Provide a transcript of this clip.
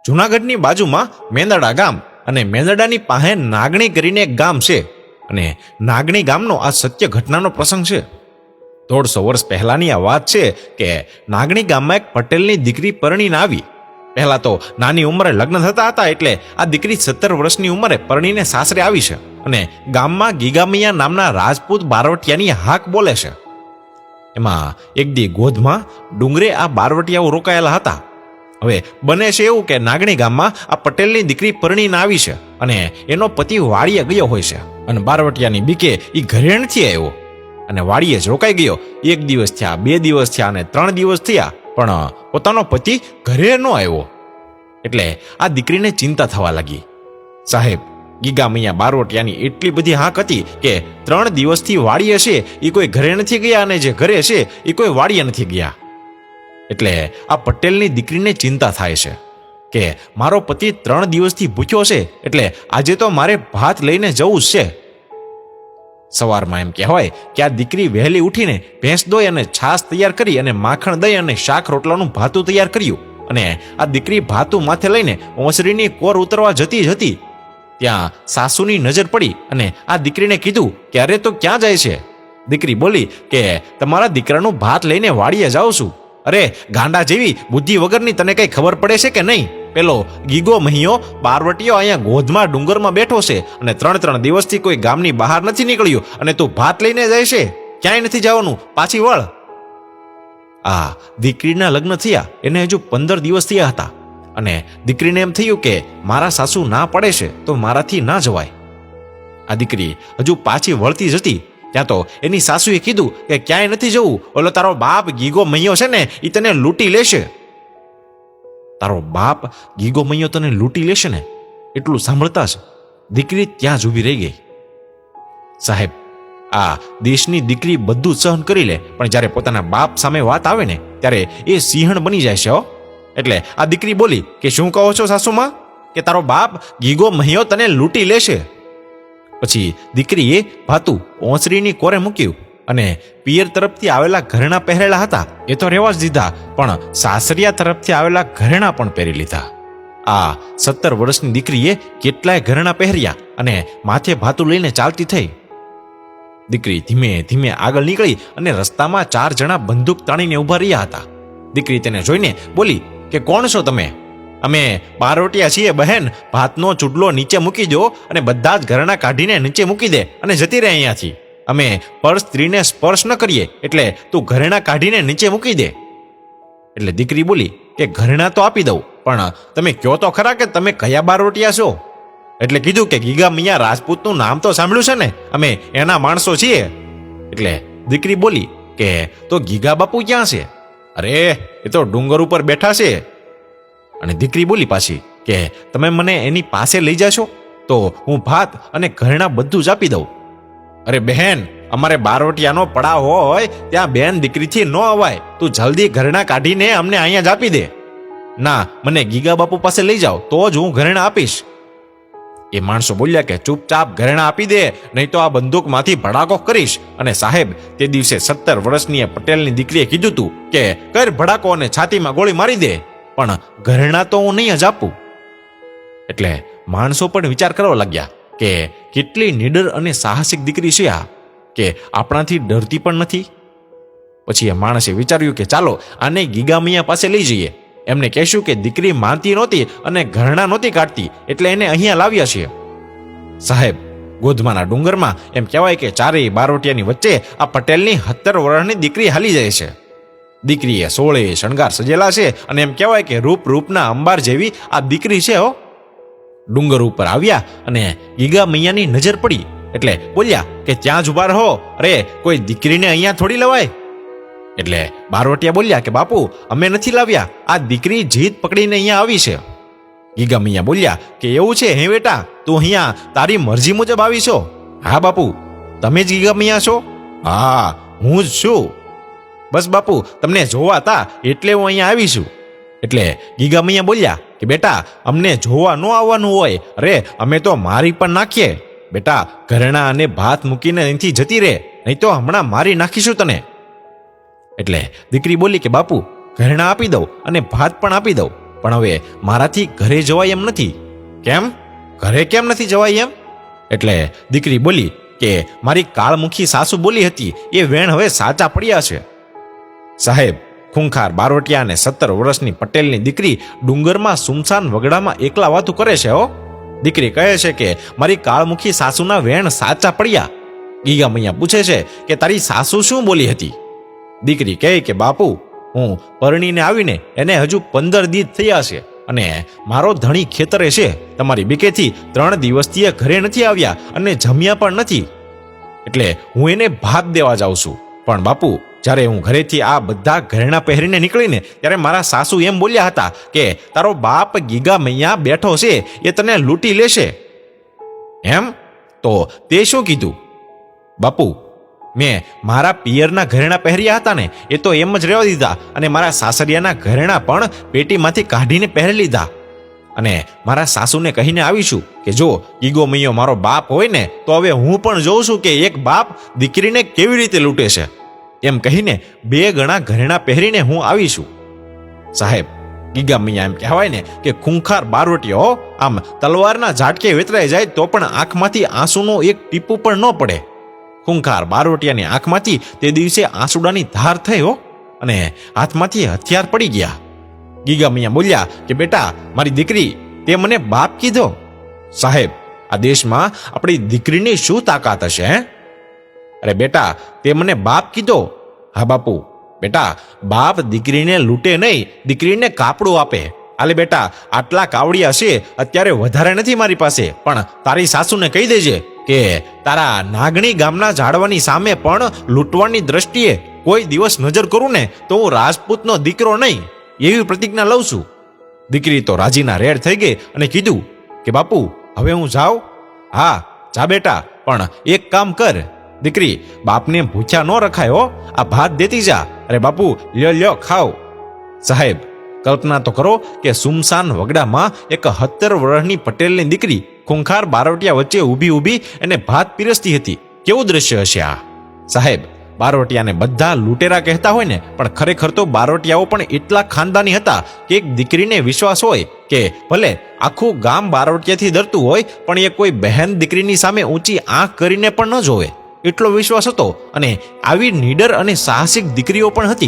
જૂનાગઢની બાજુમાં મેંદરડા ગામ અને મેંદરડાની પાસે નાગણી કરીને એક ગામ છે અને નાગણી ગામનો આ સત્ય ઘટનાનો પ્રસંગ છે. 150 વર્ષ પહેલાની આ વાત છે કે નાગણી ગામમાં એક પટેલની દીકરી પરણીને આવી. પહેલા તો નાની ઉંમરે લગ્ન થતા હતા એટલે આ દીકરી 17 વર્ષની ઉંમરે પરણીને સાસરે આવી છે અને ગામમાં ગીગામૈયા નામના રાજપૂત બારવટિયાની હાક બોલે છે. એમાં એક દી ગોધમાં ડુંગરે આ બારવટિયાઓ રોકાયેલા હતા. હવે બને છે એવું કે નાગણી ગામમાં આ પટેલની દીકરી પરણીને આવી છે અને એનો પતિ વાડીએ ગયો હોય છે અને બારવટિયાની બીકે એ ઘરે નથી આવ્યો અને વાડીએ જ રોકાઈ ગયો. 1 દિવસ થયા, 2 દિવસ થયા અને 3 દિવસ થયા, પણ પોતાનો પતિ ઘરે ન આવ્યો. એટલે આ દીકરીને ચિંતા થવા લાગી. સાહેબ, ગીગામૈયા બારવટિયાની એટલી બધી હાક હતી કે 3 દિવસથી વાડીએ છે એ કોઈ ઘરે નથી ગયા અને જે ઘરે છે એ કોઈ વાડીએ નથી ગયા. એટલે આ પટેલની દીકરીને ચિંતા થાય છે કે મારો પતિ 3 દિવસથી ભૂખ્યો છે એટલે આજે તો મારે ભાત લઈને જવું જ છે. સવારમાં એમ કહેવાય કે આ દીકરી વહેલી ઉઠીને ભેંસ દોઈ અને છાશ તૈયાર કરી અને માખણ દઈ અને શાક રોટલાનું ભાતું તૈયાર કર્યું અને આ દીકરી ભાતું માથે લઈને ઓસરીની કોર ઉતરવા જતી જ હતી. ત્યાં સાસુની નજર પડી અને આ દીકરીને કીધું કે અરે તો ક્યાં જાય છે? દીકરી બોલી કે તમારા દીકરાનું ભાત લઈને વાડીએ જાઉં છું. અરે ગાંડા જેવી બુદ્ધિ વગરની, તને કઈ ખબર પડે છે કે નહીં? પેલો ગીગો મહિયો બારવટીયો અહીંયા ગોધમાં ડુંગરમાં બેઠો છે અને 3 દિવસથી કોઈ ગામની બહાર નથી નીકળ્યું અને તું ભાત લઈને જાય છે? ક્યાંય નથી જવાનું, પાછી વળ. આ દીકરીના લગ્ન થયા એને હજુ 15 દિવસ થયા હતા અને દીકરીને એમ થયું કે મારા સાસુ ના પડે છે તો મારાથી ના જવાય. આ દીકરી હજુ પાછી વળતી જ હતી ત્યાં તો એની સાસુએ કીધું કે ક્યાંય નથી જવું, ઓલો તારો બાપ ગીગો મૈયો છે ને એ તને લૂંટી લેશે. તારો બાપ ગીગો મૈયો તને લૂંટી લેશે ને? એટલું સાંભળતા જ દીકરી ત્યાં જ ઊભી રહી ગઈ. સાહેબ, આ દેશની દીકરી બધું સહન કરી લે પણ જ્યારે પોતાના બાપ સામે વાત આવે ને ત્યારે એ સિંહણ બની જાય છે. એટલે આ દીકરી બોલી કે શું કહો છો સાસુમાં, કે તારો બાપ ગીગો મહિયો તને લૂંટી લેશે? પછી દીકરીએ ભાતું ઓસરીની કોરે મૂક્યું અને પિયર તરફથી આવેલા ઘરેણા પહેરેલા હતા એ તો રહેવા જ દીધા, પણ સાસરિયા તરફથી આવેલા ઘરેણા પણ પહેરી લીધા. આ 17 વર્ષની દીકરીએ કેટલાય ઘરેણા પહેર્યા અને માથે ભાતું લઈને ચાલતી થઈ. દીકરી ધીમે ધીમે આગળ નીકળી અને રસ્તામાં 4 જણા બંદૂક તાણીને ઊભા રહ્યા હતા. દીકરી તેને જોઈને બોલી કે કોણ છો તમે? અમે બારવટિયા છીએ બહેન, ભાતનો ચૂડલો નીચે મૂકી દો અને બધા જ ઘરેણા કાઢીને નીચે મૂકી દે અને જતી રહે અહીંયાથી. અમે પર સ્ત્રીને સ્પર્શ ન કરીએ એટલે તું ઘરેણા કાઢીને નીચે મૂકી દે. એટલે દીકરી બોલી કે ઘરેણા તો આપી દઉં પણ તમે કહો તો ખરા કે તમે કયા બારવટિયા છો? એટલે કીધું કે ગીગામૈયા રાજપૂતનું નામ તો સાંભળ્યું છે ને, અમે એના માણસો છીએ. એટલે દીકરી બોલી કે તો ગીગા બાપુ ક્યાં છે? અરે એ તો ડુંગર ઉપર બેઠા છે. અને દીકરી બોલી પાછી કે તમે મને એની પાસે લઈ જશો તો હું ભાત અને ઘરેણા બધું જ આપી દઉં. અરે બહેન, અમારે બારવટિયાનો પડાવ હોય ત્યાં બેન દીકરીથી ન અવાય, તું જલ્દી ઘરેણા કાઢીને અમને અહીંયા જ આપી દે. ના, મને ગીગા બાપુ પાસે લઈ જાઓ તો જ હું ઘરેણા આપીશ. એ માણસો બોલ્યા કે ચૂપચાપ ઘરેણા આપી દે નહીં તો આ બંદૂકમાંથી ભડાકો કરીશ. અને સાહેબ, તે દિવસે 17 વર્ષની પટેલની દીકરીએ કીધું તું કે કર ભડાકો અને છાતીમાં ગોળી મારી દે, પણ ઘરેણા તો હું નહીં જ આપું. એટલે માણસો પણ વિચાર કરવા લાગ્યા કે કેટલી નીડર અને સાહસિક દીકરી છે આ, કે આપણાથી ડરતી પણ નથી. પછી એ માણસે વિચાર્યું કે ચાલો આને ગીગામૈયા પાસે લઈ જઈએ. એમને કહેશું કે દીકરી માનતી નહોતી અને ઘરેણા નહોતી કાઢતી એટલે એને અહીંયા લાવ્યા છીએ. સાહેબ, ગોધમાના ડુંગરમાં એમ કહેવાય કે 4 બારવટિયાની વચ્ચે આ પટેલની 17 વર્ષની દીકરી હાલી જાય છે. દીકરીએ 16 શણગાર સજેલા છે અને એમ કહેવાય કે રૂપના અંબાર જેવી આ દીકરી છે. ડુંગર ઉપર આવ્યા અને ગીગામૈયાની નજર પડી એટલે બોલ્યા કે ત્યાં જ ઉભા રહો, અરે કોઈ દીકરીને અહીંયા થોડી લવાય. એટલે બારવટિયા બોલ્યા કે બાપુ, અમે નથી લાવ્યા, આ દીકરી જીદ પકડીને અહીંયા આવી છે. ગીગામૈયા બોલ્યા કે એવું છે હે બેટા, તું અહીંયા તારી મરજી મુજબ આવી છો? હા બાપુ, તમે જ ગીગામૈયા છો? હા, હું જ છું. બસ બાપુ, તમને જોવા હતા એટલે હું અહીંયા આવી છું. એટલે ગીગામૈયા બોલ્યા કે બેટા, અમને જોવા ન આવવાનું હોય, અરે અમે તો મારી પણ નાખીએ. બેટા, ઘરેણા અને ભાત મૂકીને અહીંથી જતી રહે નહીં તો હમણાં મારી નાખીશું તને. એટલે દીકરી બોલી કે બાપુ, ઘરેણા આપી દઉં અને ભાત પણ આપી દઉં, પણ હવે મારાથી ઘરે જવાય એમ નથી. કેમ? ઘરે કેમ નથી જવાય એમ? એટલે દીકરી બોલી કે મારી કાળમુખી સાસુ બોલી હતી એ વેણ હવે સાચા પડ્યા છે. સાહેબ, ખૂંખાર બારોટિયા અને 17 વર્ષની પટેલની દીકરી ડુંગરમાં સુમસાન વગડામાં એકલા વાતું કરે છે. દીકરી કહે છે કે મારી કાળમુખી સાસુના વેણ સાચા પડ્યા. ગીગા મૈયા પૂછે છે કે તારી સાસુ શું બોલી હતી? દીકરી કહે કે બાપુ, હું પરણીને આવીને એને હજુ 15 દી થયા છે અને મારો ધણી ખેતરે છે. તમારી બીકેથી 3 દિવસથી એ ઘરે નથી આવ્યા અને જમ્યા પણ નથી. એટલે હું એને ભાત દેવા જાઉં છું. પણ બાપુ, જ્યારે હું ઘરેથી આ બધા ઘરેણા પહેરીને નીકળીને ત્યારે મારા સાસુ એમ બોલ્યા હતા કે તારો બાપ ગીગા મૈયા બેઠો છે, એ તને લૂંટી લેશે. એમ? તો તે શું કીધું? બાપુ, મેં મારા પિયરના ઘરેણા પહેર્યા હતા ને એ તો એમ જ રહેવા દીધા અને મારા સાસરિયાના ઘરેણા પણ પેટીમાંથી કાઢીને પહેરી લીધા. અને મારા સાસુને કહીને આવીશું કે જો ગીગો મૈયો મારો બાપ હોય ને તો હવે હું પણ જોઉં છું કે એક બાપ દીકરીને કેવી રીતે લૂંટે છે. એમ કહીને 2 ગણા ઘરેણા પહેરીને હું આવીશું. સાહેબ, ગીગા મૈયા એમ કહેવાય ને કે ખૂંખાર બારોટિયો આમ તલવારના ઝાટકે વેતરાઈ જાય તો પણ આંખમાંથી આંસુનો એક ટીપું પણ ન પડે. ખૂંખાર બારોટિયાની આંખમાંથી તે દિવસે આંસુડાની ધાર થઈ અને હાથમાંથી હથિયાર પડી ગયા. ગીગા મૈયા બોલ્યા કે બેટા, મારી દીકરી, તે મને બાપ કીધો. સાહેબ, આ દેશમાં આપણી દીકરીની શું તાકાત હશે? અરે બેટા, તે મને બાપ કીધો. હા બાપુ. બેટા, બાપ દીકરીને લૂંટે નહીં, દીકરીને કાપડું આપે. આલે બેટા, આટલા કાવડિયા છે અત્યારે વધારે નથી મારી પાસે, પણ તારી સાસુને કહી દેજે કે તારા નાગણી ગામના ઝાડવાની સામે પણ લૂંટવાની દ્રષ્ટિએ કોઈ દિવસ નજર કરું ને તો હું રાજપૂતનો દીકરો નહીં, એવી પ્રતિજ્ઞા લઉં છું. દીકરી તો રાજીના રેડ થઈ ગઈ અને કીધું કે બાપુ, હવે હું જાઉં? હા, જા બેટા, પણ એક કામ કર. દીકરી, બાપને ભૂખ્યા ન રખાય. આ ભાત દેતી જા. અરે બાપુ, લ્યો ખાઓ. સાહેબ, કલ્પના તો કરો કે સુમસાન વગડામાં એક 17 વર્ષની પટેલની દીકરી ખૂંખાર બારોટિયા વચ્ચે ઊભી એને ભાત પીરસતી હતી. કેવું દ્રશ્ય હશે આ? સાહેબ, બારોટિયાને બધા લૂંટેરા કહેતા હોય ને, પણ ખરેખર તો બારોટિયાઓ પણ એટલા ખાનદાની હતા કે એક દીકરીને વિશ્વાસ હોય કે ભલે આખું ગામ બારોટિયાથી ડરતું હોય પણ એ કોઈ બહેન દીકરીની સામે ઊંચી આંખ કરીને પણ ન જોવે, એટલો વિશ્વાસ હતો. અને આવી નીડર અને સાહસિક દીકરીઓ પણ હતી.